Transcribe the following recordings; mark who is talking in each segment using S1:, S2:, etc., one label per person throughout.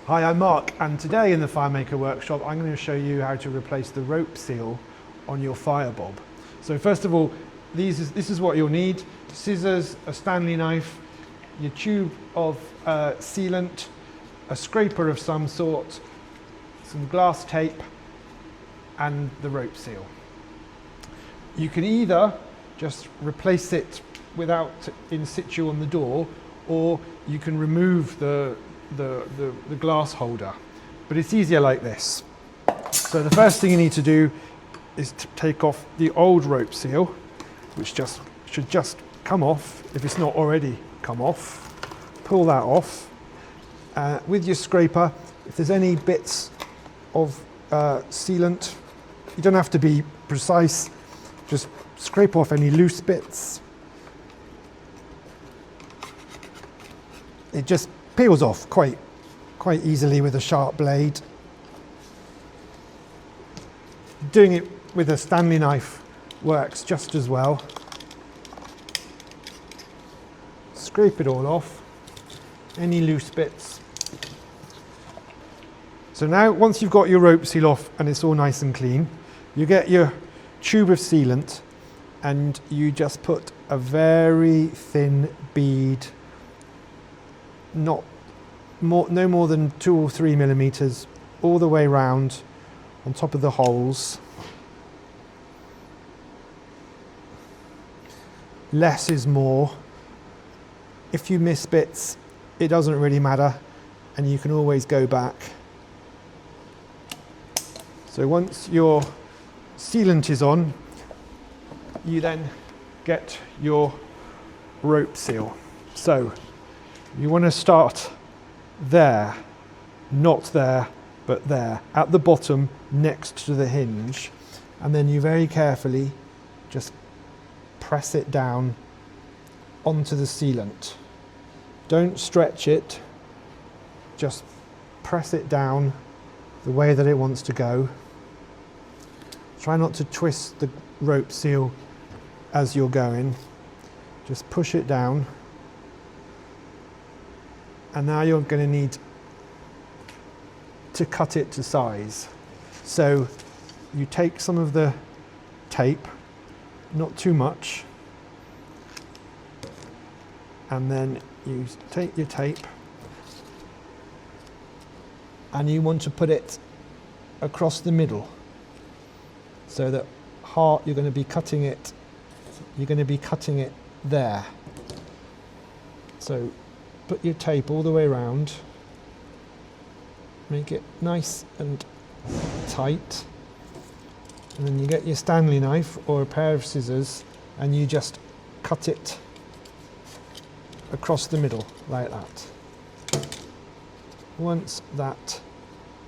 S1: Hi, I'm Mark, and today in the Firemaker workshop I'm going to show you how to replace the rope seal on your Firebob. So first of all, this is what you'll need: scissors, a Stanley knife, your tube of sealant, a scraper of some sort, some glass tape, and the rope seal. You can either just replace it without in situ on the door, or you can remove the glass holder, but it's easier like this. So the first thing you need to do is to take off the old rope seal, which should just come off if it's not already come off. Pull that off with your scraper. If there's any bits of sealant, you don't have to be precise, just scrape off any loose bits. It just peels off quite easily with a sharp blade. Doing it with a Stanley knife works just as well. Scrape it all off, any loose bits. So now, once you've got your rope seal off and it's all nice and clean, you get your tube of sealant and you just put a very thin bead, no more than 2 or 3 millimeters, all the way round on top of the holes. Less is more. If you miss bits, it doesn't really matter, and you can always go back. So once your sealant is on, you then get your rope seal. So you want to start there, not there, but there, at the bottom next to the hinge, and then you very carefully just press it down onto the sealant. Don't stretch it, just press it down the way that it wants to go. Try not to twist the rope seal as you're going, just push it down. And now you're going to need to cut it to size. So you take some of the tape, not too much, and then you take your tape and you want to put it across the middle, so that you're going to be cutting it there. So put your tape all the way around, make it nice and tight, and then you get your Stanley knife or a pair of scissors and you just cut it across the middle like that. Once that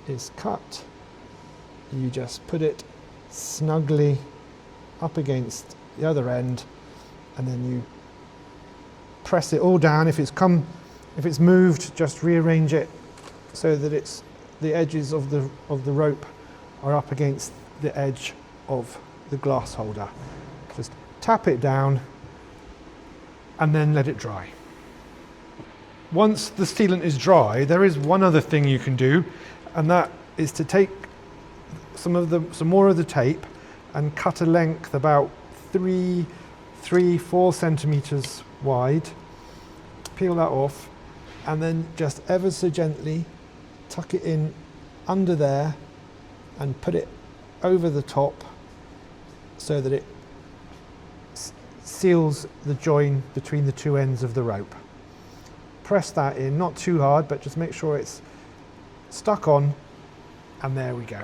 S1: is cut, you just put it snugly up against the other end, and then you press it all down. If it's moved, just rearrange it so that the edges of the rope are up against the edge of the glass holder. Just tap it down and then let it dry. Once the sealant is dry, there is one other thing you can do, and that is to take some more of the tape and cut a length about 4 centimeters wide. Peel that off, and then just ever so gently tuck it in under there and put it over the top so that it seals the join between the two ends of the rope. Press that in, not too hard, but just make sure it's stuck on, and there we go.